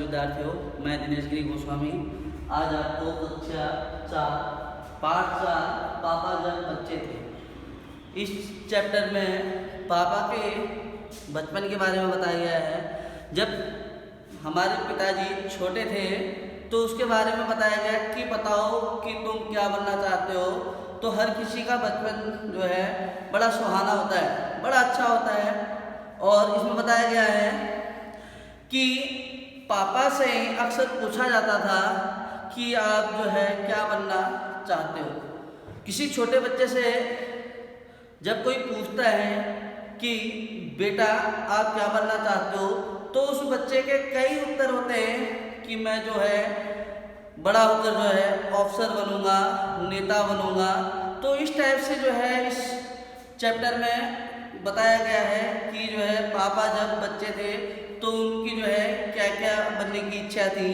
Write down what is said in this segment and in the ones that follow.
विद्यार्थियों, मैं दिनेश गिरी गोस्वामी आज आपको कक्षा 4 पाठ 4 पापा जब बच्चे थे इस चैप्टर में पापा के बचपन के बारे में बताया गया है। जब हमारे पिताजी छोटे थे तो उसके बारे में बताया गया कि बताओ कि तुम क्या बनना चाहते हो। तो हर किसी का बचपन जो है बड़ा सुहाना होता है, बड़ा अच्छा होता है। और इसमें बताया गया है कि पापा से अक्सर पूछा जाता था कि आप जो है क्या बनना चाहते हो। किसी छोटे बच्चे से जब कोई पूछता है कि बेटा आप क्या बनना चाहते हो, तो उस बच्चे के कई उत्तर होते हैं कि मैं जो है बड़ा होकर जो है ऑफिसर बनूंगा, नेता बनूंगा। तो इस टाइप से जो है इस चैप्टर में बताया गया है कि जो है पापा जब बच्चे थे तो उनकी जो है क्या क्या बनने की इच्छा थी।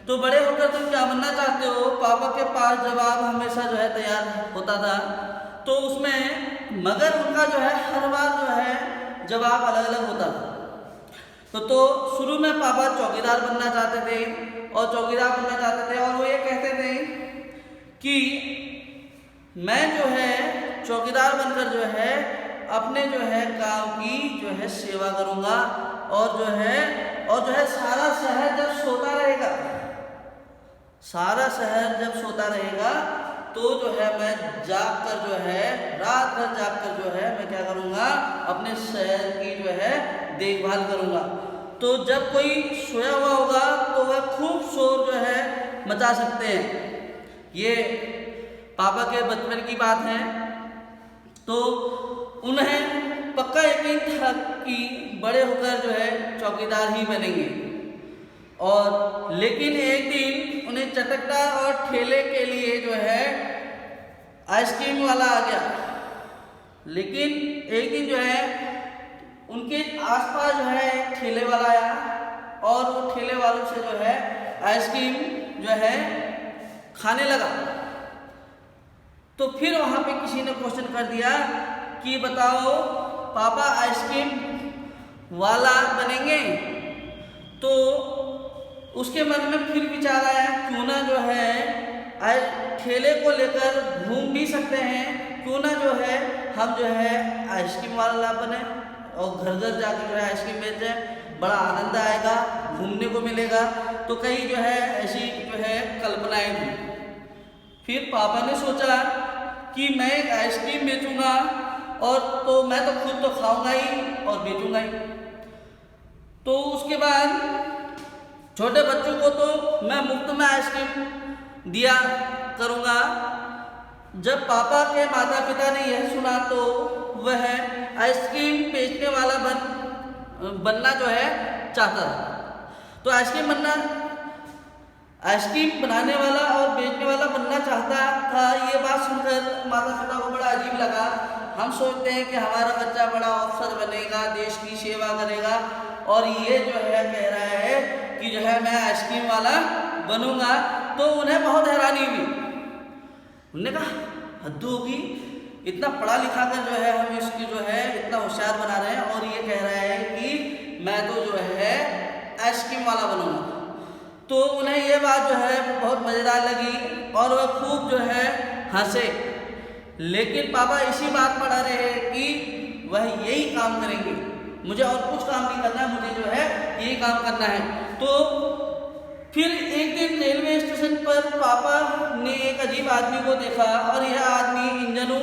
तो बड़े होकर तुम क्या बनना चाहते हो, पापा के पास जवाब हमेशा जो है तैयार होता था। तो उसमें मगर उनका जो है हर बार जो है जवाब अलग अलग होता था। तो शुरू में पापा चौकीदार बनना चाहते थे और चौकीदार बनना चाहते थे और वो ये कहते थे कि मैं जो है चौकीदार बनकर जो है अपने जो है गांव की जो है सेवा करूंगा और जो है सारा शहर जब सोता रहेगा, सारा शहर जब सोता रहेगा तो जो है मैं जाग कर जो है रात भर जाग कर जो है मैं क्या करूंगा, अपने शहर की जो है देखभाल करूंगा। तो जब कोई सोया हुआ होगा तो वह खूब शोर जो है मचा सकते हैं। ये पापा के बचपन की बात है। तो उन्हें पक्का यकीन था कि बड़े होकर जो है चौकीदार ही बनेंगे। और लेकिन एक दिन उन्हें चटकता और ठेले के लिए जो है आइसक्रीम वाला आ गया। लेकिन एक दिन जो है उनके आसपास जो है एक ठेले वाला आया और वो ठेले वालों से जो है आइसक्रीम जो है खाने लगा। तो फिर वहाँ पे किसी ने क्वेश्चन कर दिया कि बताओ पापा आइसक्रीम वाला बनेंगे। तो उसके मन में फिर विचार आया क्यों ना जो है ठेले को लेकर घूम भी सकते हैं, क्यों ना जो है हम जो है आइसक्रीम वाला बने और घर घर जाकर जो है आइसक्रीम बेचें, बड़ा आनंद आएगा, घूमने को मिलेगा। तो कई जो है ऐसी जो है कल्पनाएं थी। फिर पापा ने सोचा कि मैं एक आइसक्रीम बेचूंगा और तो मैं तो खुद तो खाऊंगा ही और बेचूंगा ही। तो उसके बाद छोटे बच्चों को तो मैं मुफ्त में आइसक्रीम दिया करूंगा। जब पापा के माता पिता ने यह सुना तो वह आइसक्रीम बेचने वाला बनना जो है चाहता था। तो आइसक्रीम बनाने वाला और बेचने वाला बनना चाहता था। ये बात सुनकर माता पिता को बड़ा अजीब लगा। हम सोचते हैं कि हमारा बच्चा बड़ा अफसर बनेगा, देश की सेवा करेगा, और ये जो है कह रहा है कि जो है मैं आइसक्रीम वाला बनूंगा। तो उन्हें बहुत हैरानी हुई। उन्होंने कहा हद होगी, इतना पढ़ा लिखा कर जो है हम इसकी जो है इतना होशियार बना रहे हैं और ये कह रहा है कि मैं तो जो है आइसक्रीम वाला बनूंगा। तो उन्हें ये बात जो है बहुत मज़ेदार लगी और वह खूब जो है हंसे। लेकिन पापा इसी बात पर अड़े हैं कि वह यही काम करेंगे, मुझे और कुछ काम नहीं करना है, मुझे जो है यही काम करना है। तो फिर एक दिन रेलवे स्टेशन पर पापा ने एक अजीब आदमी को देखा और यह आदमी इंजनों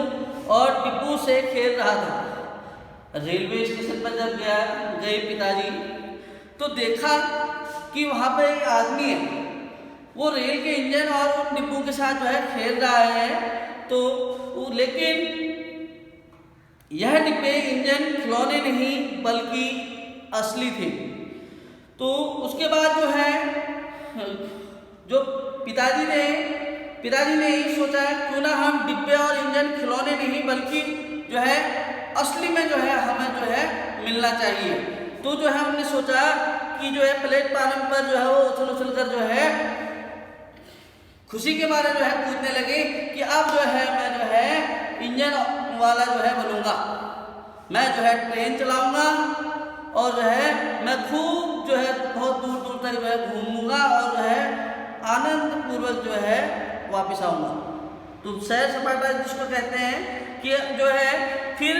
और डिब्बों से खेल रहा था। रेलवे स्टेशन पर जब गए पिताजी तो देखा कि वहाँ पर एक आदमी है, वो रेल के इंजन और उन डिब्बों के साथ जो है खेल रहा है। तो लेकिन यह डिब्बे इंजन खिलौने नहीं बल्कि असली थे। तो उसके बाद जो है जो पिताजी ने यही सोचा क्यों ना हम डिब्बे और इंजन खिलौने नहीं बल्कि जो है असली में जो है हमें जो है मिलना चाहिए। तो जो है हमने सोचा कि जो है प्लेटफार्म पर जो है वो उछल कर जो है खुशी के मारे जो है कूदने लगे कि अब जो है मैं जो है इंजन वाला जो है बनूंगा, मैं जो है ट्रेन चलाऊंगा और जो है मैं खूब जो है बहुत दूर दूर तक जो है घूमूंगा और जो है आनंद पूर्वक जो है वापस आऊंगा। तो सैर सपाटा जिसको कहते हैं कि जो है फिर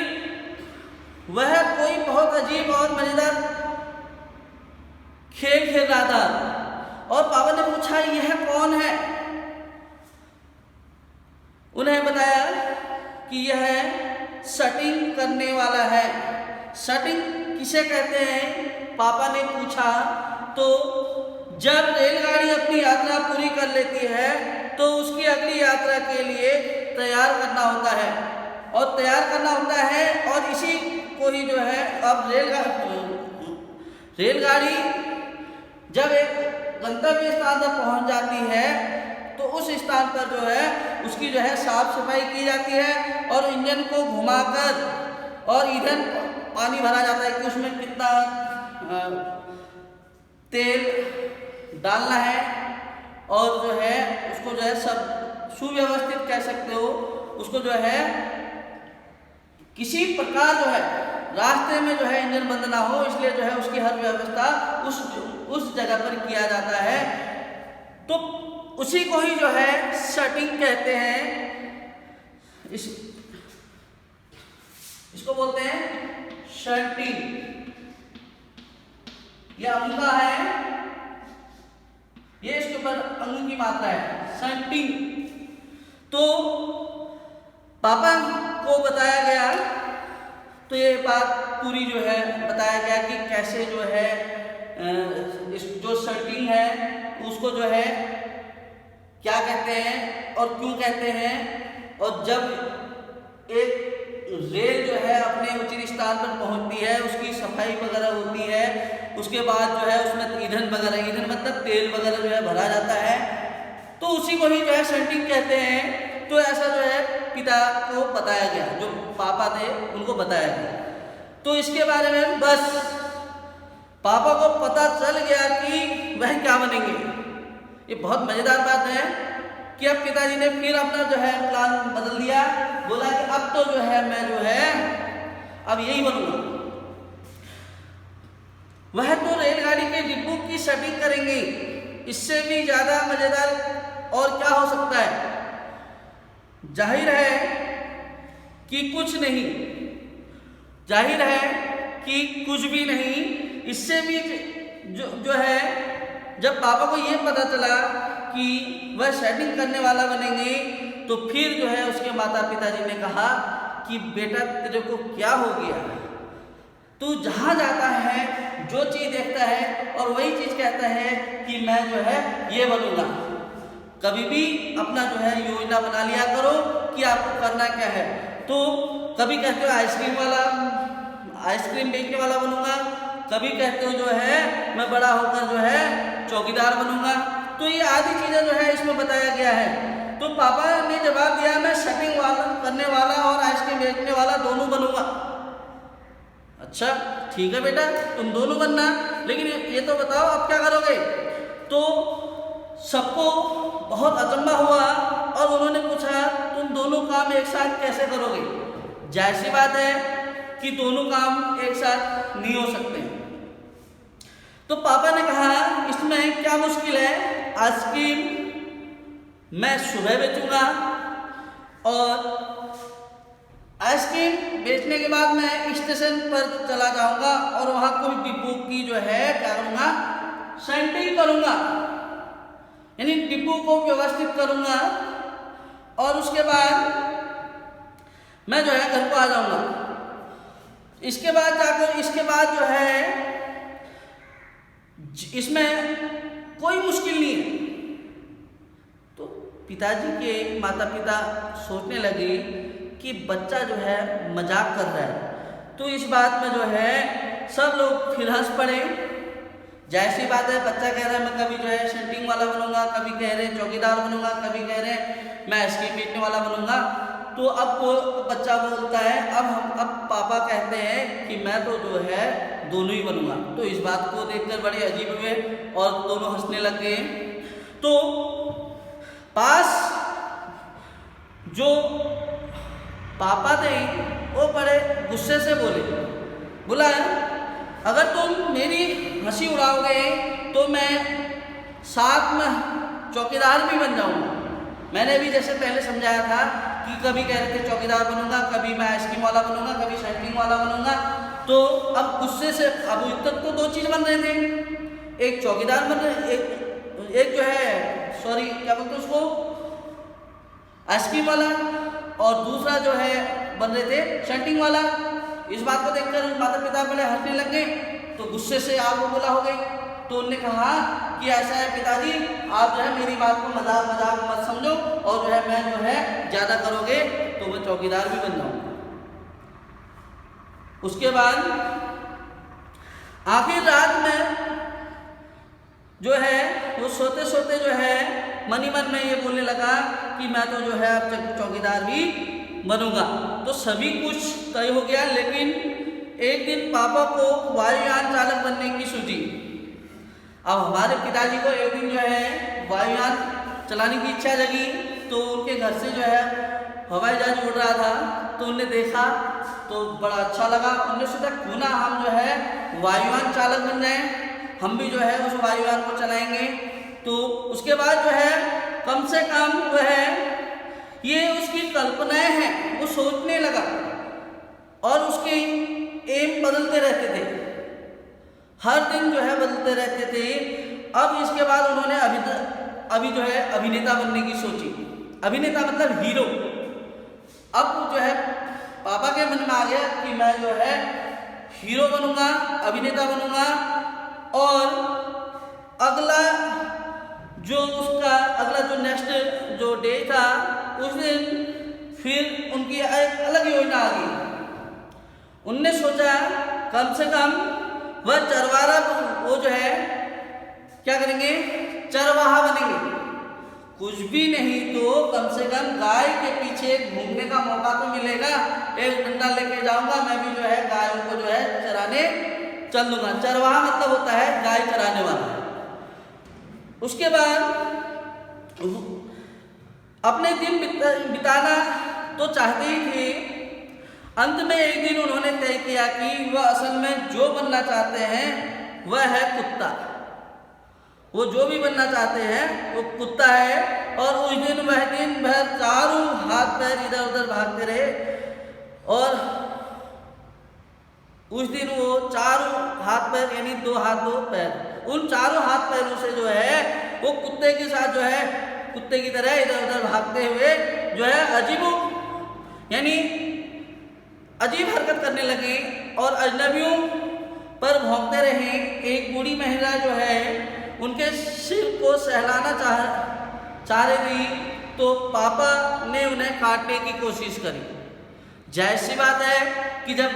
वह कोई बहुत अजीब और मजेदार खेल खेल रहा था और पापा ने पूछा यह कौन है। उन्हें बताया कि यह शटिंग करने वाला है। शटिंग किसे कहते हैं पापा ने पूछा। तो जब रेलगाड़ी अपनी यात्रा पूरी कर लेती है तो उसकी अगली यात्रा के लिए तैयार करना होता है और इसी को ही जो है अब रेलगाड़ी जब एक गंतव्य स्थान पर पहुंच जाती है तो उस स्थान पर जो है उसकी जो है साफ सफाई की जाती है और इंजन को घुमाकर और ईंधन पानी भरा जाता है कि उसमें कितना तेल डालना है और जो है उसको जो है सब सुव्यवस्थित कह सकते हो। उसको जो है किसी प्रकार जो है रास्ते में जो है इंजन बंद ना हो, इसलिए जो है उसकी हर व्यवस्था उस जगह पर किया जाता है। तो उसी को ही जो है शटिंग कहते हैं। इसको बोलते हैं शटिंग। यह अंगा है, ये इसके ऊपर अंग की मात्रा है शटिंग। तो पापा को बताया गया, तो ये बात पूरी जो है बताया गया कि कैसे जो है जो शटिंग है उसको जो है क्या कहते हैं और क्यों कहते हैं। और जब एक रेल जो है अपने उचित स्थान पर पहुंचती है, उसकी सफाई वगैरह होती है, उसके बाद जो है उसमें ईंधन मतलब तेल वगैरह जो है भरा जाता है, तो उसी को ही जो है शटिंग कहते हैं। तो ऐसा जो है पिता को बताया गया, जो पापा थे उनको बताया गया। तो इसके बारे में बस पापा को पता चल गया कि वह क्या बनेंगे। ये बहुत मजेदार बात है कि अब पिताजी ने फिर अपना जो है प्लान बदल दिया, बोला कि अब तो जो है मैं जो है अब यही बनूंगा। वह तो रेलगाड़ी के डिब्बों की शटिंग करेंगे, इससे भी ज्यादा मजेदार और क्या हो सकता है। जाहिर है कि कुछ भी नहीं। इससे भी जो है जब पापा को ये पता चला कि वह शटिंग करने वाला बनेंगे, तो फिर जो है उसके माता पिताजी ने कहा कि बेटा तेरे को क्या हो गया, तू जहाँ जाता है जो चीज़ देखता है और वही चीज़ कहता है कि मैं जो है ये बनूंगा। कभी भी अपना जो है योजना बना लिया करो कि आपको करना क्या है। तो कभी कहते हो आइसक्रीम बेचने वाला बनूंगा, कभी कहते हो जो है मैं बड़ा होकर जो है चौकीदार बनूंगा। तो ये आदि चीजें जो है इसमें बताया गया है। तो पापा ने जवाब दिया मैं शटिंग करने वाला और आइसक्रीम बेचने वाला दोनों बनूंगा। अच्छा ठीक है बेटा, तुम दोनों बनना, लेकिन ये तो बताओ अब क्या करोगे। तो सबको बहुत अचंभा हुआ और उन्होंने पूछा तुम दोनों काम एक साथ कैसे करोगे। जाहिर सी बात है कि दोनों काम एक साथ नहीं हो सकते। तो पापा ने कहा इसमें क्या मुश्किल है, आइसक्रीम मैं सुबह बेचूंगा और आइसक्रीम बेचने के बाद मैं स्टेशन पर चला जाऊंगा और वहां कोई डिब्बों की जो है क्या करूंगा, शटिंग करूंगा, यानी डिब्बों को व्यवस्थित करूंगा और उसके बाद मैं जो है घर को आ जाऊंगा। इसके बाद जो है इसमें कोई मुश्किल नहीं है। तो पिताजी के माता पिता सोचने लगे कि बच्चा जो है मजाक कर रहा है। तो इस बात में जो है सब लोग फिर हंस पड़े। जैसी बात है, बच्चा कह रहा है मैं कभी जो है शटिंग वाला बनूंगा, कभी कह रहे चौकीदार बनूंगा, कभी कह रहे मैं आइसक्रीम बेचने वाला बनूंगा। तो अब वो बच्चा बोलता है अब पापा कहते हैं कि मैं तो जो है दोनों ही बनूंगा। तो इस बात को देखकर बड़े अजीब हुए और दोनों हंसने लग गए। तो पास जो पापा थे वो बड़े गुस्से से बोला अगर तुम मेरी हंसी उड़ाओगे तो मैं साथ में चौकीदार भी बन जाऊंगा। मैंने भी जैसे पहले समझाया था कि कभी कह रहे थे चौकीदार बनूंगा, कभी मैं आइसक्रीम वाला बनूंगा, कभी सेंटरिंग वाला बनूंगा। तो अब गुस्से से अब तक तो दो चीज बन रहे थे, एक चौकीदार बन रहे, एक जो है सॉरी क्या बोलते उसको आइसक्रीम वाला, और दूसरा जो है बन रहे थे सेंटरिंग वाला। इस बात को देखकर माता पिता पहले हंसने लग गए, तो गुस्से से आग बबूला हो गई। तो उन्होंने कहा कि ऐसा है पिताजी, आप जो है मेरी बात को मजाक मजाक मत समझो, और जो है मैं जो है ज्यादा करोगे तो मैं चौकीदार भी बन जाऊंगा। उसके बाद आखिर रात में जो है वो सोते सोते जो है मन ही मन में ये बोलने लगा कि मैं तो जो है अब चौकीदार भी बनूंगा। तो सभी कुछ तय हो गया, लेकिन एक दिन पापा को वायुयान चालक बनने की सूझी। अब हमारे पिताजी को एक दिन जो है वायुयान चलाने की इच्छा जगी, तो उनके घर से जो है हवाई जहाज उड़ रहा था, तो उन्होंने देखा तो बड़ा अच्छा लगा। उन्होंने सोचा क्यों ना हम जो है वायुयान चालक बन जाएं, हम भी जो है उस वायुयान को चलाएंगे। तो उसके बाद जो है कम से कम जो है ये उसकी कल्पनाएं हैं, वो सोचने लगा और उसके एम बदलते रहते थे, हर दिन जो है बदलते रहते थे। अब इसके बाद उन्होंने अभी जो है अभिनेता बनने की सोची। अभिनेता मतलब हीरो। अब जो है पापा के मन में आ गया कि मैं जो है हीरो बनूंगा, अभिनेता बनूंगा। और अगला जो नेक्स्ट जो डे था उस दिन फिर उनकी एक अलग योजना आ गई। उनने सोचा कम से कम वह चरवाहा, वो जो है क्या करेंगे, चरवाहा बनेंगे। कुछ भी नहीं तो कम से कम गाय के पीछे घूमने का मौका तो मिलेगा। एक डंडा लेके जाऊंगा, मैं भी जो है गायों को जो है चराने चल दूंगा। चरवाहा मतलब होता है गाय चराने वाला। उसके बाद अपने दिन बिताना तो चाहते ही थे। अंत में एक दिन उन्होंने तय किया कि वह असल में जो बनना चाहते हैं वह है कुत्ता। वो जो भी बनना चाहते हैं वो कुत्ता है। और उस दिन वह दिन भर चारों हाथ पैर इधर उधर भागते रहे, और उस दिन वो चारों हाथ पैर यानी 2 हाथ 2 पैर, उन चारों हाथ पैरों से जो है वो कुत्ते के साथ जो है कुत्ते की तरह इधर उधर भागते हुए जो है अजीब हरकत करने लगे और अजनबियों पर भौंकते रहे। एक बूढ़ी महिला जो है उनके सिर को सहलाना चाह रही थी, तो पापा ने उन्हें काटने की कोशिश करी। जाहिर सी बात है कि जब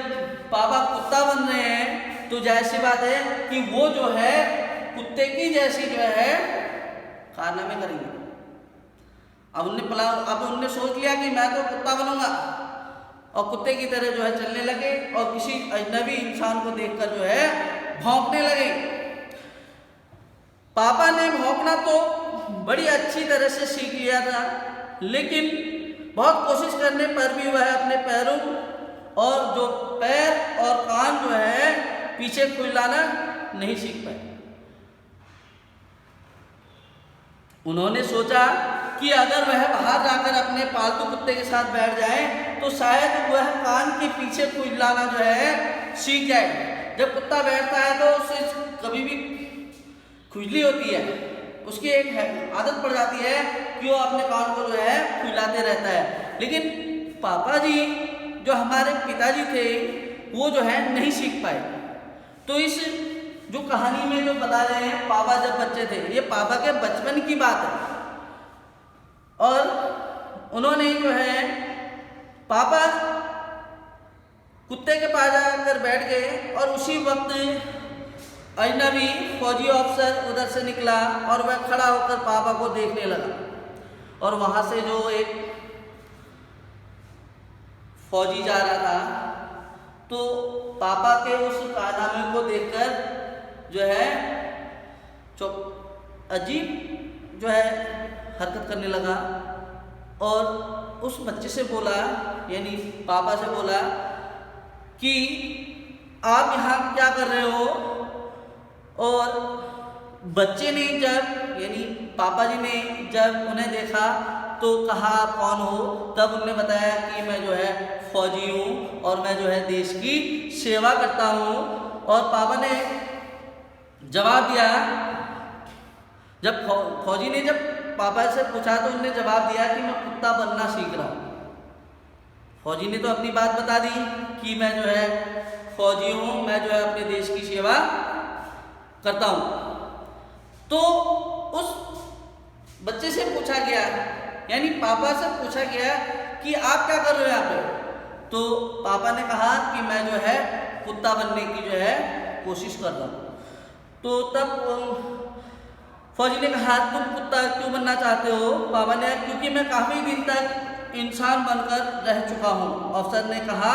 पापा कुत्ता बन रहे हैं तो जाहिर सी बात है कि वो जो है कुत्ते की जैसी जो है कारनामे करेंगे। अब उनने सोच लिया कि मैं तो कुत्ता बनूंगा, और कुत्ते की तरह जो है चलने लगे और किसी अजनबी इंसान को देखकर जो है भौंकने लगे। पापा ने भौंकना तो बड़ी अच्छी तरह से सीख लिया था, लेकिन बहुत कोशिश करने पर भी वह अपने पैरों और जो पैर और कान जो है पीछे खुलाना नहीं सीख पाए। उन्होंने सोचा कि अगर वह बाहर जाकर अपने पालतू कुत्ते के साथ बैठ जाए तो शायद वह कान के पीछे खुलाना जो है सीख जाए। जब कुत्ता बैठता है तो उसे कभी भी खुजली होती है, उसकी एक आदत पड़ जाती है कि वो अपने कान को जो है खुलाते रहता है। लेकिन पापा जी जो हमारे पिताजी थे वो जो है नहीं सीख पाए। तो इस जो कहानी में जो बता रहे हैं पापा जब बच्चे थे, ये पापा के बचपन की बात है। और उन्होंने जो है पापा कुत्ते के पास जाकर बैठ गए, और उसी वक्त अजनबी फौजी अफसर उधर से निकला और वह खड़ा होकर पापा को देखने लगा। और वहां से जो एक फौजी जा रहा था, तो पापा के उस कारनामे को देखकर जो है अजीब जो है हरकत करने लगा, और उस बच्चे से बोला, यानी पापा से बोला कि आप यहाँ क्या कर रहे हो? और बच्चे ने जब यानी पापा जी ने जब उन्हें देखा तो कहा आप कौन हो? तब उन्होंने बताया कि मैं जो है फौजी हूँ और मैं जो है देश की सेवा करता हूँ। और पापा ने जवाब दिया, जब फौजी ने जब पापा से पूछा तो उन्होंने जवाब दिया कि मैं कुत्ता बनना सीख रहा हूँ। फौजी ने तो अपनी बात बता दी कि मैं जो है फौजी हूँ, मैं जो है अपने देश की सेवा करता हूँ। तो उस बच्चे से पूछा गया, यानी पापा से पूछा गया कि आप क्या कर रहे हो यहाँ पे? तो पापा ने कहा कि मैं जो है कुत्ता बनने की जो है कोशिश कर रहा हूँ। तो तब फौजी ने कहा तुम कुत्ता क्यों बनना चाहते हो? पापा ने, क्योंकि मैं काफ़ी दिन तक इंसान बनकर रह चुका हूँ। अफसर ने कहा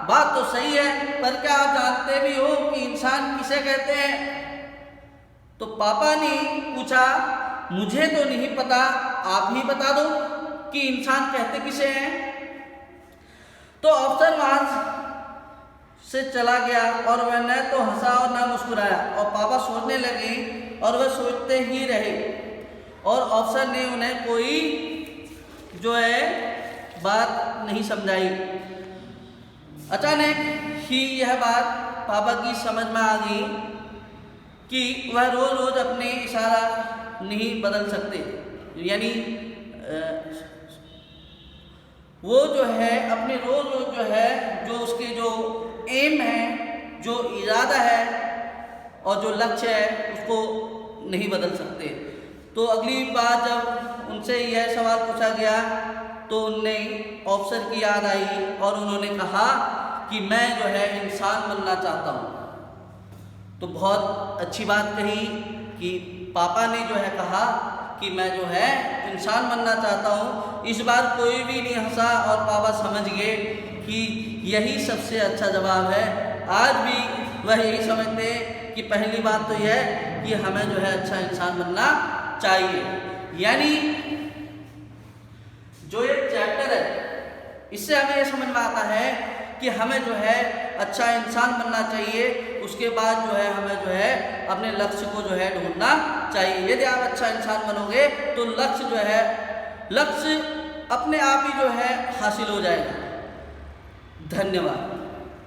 बात तो सही है, पर क्या आप जानते भी हो कि इंसान किसे कहते हैं? तो पापा ने पूछा मुझे तो नहीं पता, आप ही बता दो कि इंसान कहते किसे हैं। तो अफसर वहाँ से चला गया और वह न तो हंसा और न मुस्कुराया। और पापा सोचने लगे और वह सोचते ही रहे और अफसर ने उन्हें कोई जो है बात नहीं समझाई। अचानक ही यह बात पापा की समझ में आ गई कि वह रोज रोज अपने इशारा नहीं बदल सकते, यानी वो जो है अपने रोज रोज जो है जो उसके जो एम है, जो इरादा है और जो लक्ष्य है उसको नहीं बदल सकते। तो अगली बार जब उनसे यह सवाल पूछा गया तो उन्हें अफसर की याद आई और उन्होंने कहा कि मैं जो है इंसान बनना चाहता हूँ। तो बहुत अच्छी बात कही कि पापा ने जो है कहा कि मैं जो है इंसान बनना चाहता हूँ। इस बार कोई भी नहीं हंसा और पापा समझ गए कि यही सबसे अच्छा जवाब है। आज भी वह यही समझते कि पहली बात तो यह है कि हमें जो है अच्छा इंसान बनना चाहिए। यानी जो ये चैप्टर है इससे हमें यह समझ में आता है कि हमें जो है अच्छा इंसान बनना चाहिए। उसके बाद जो है हमें जो है अपने लक्ष्य को जो है ढूंढना चाहिए। यदि आप अच्छा इंसान बनोगे तो लक्ष्य जो है लक्ष्य अपने आप ही जो है हासिल हो जाएगा। धन्यवाद।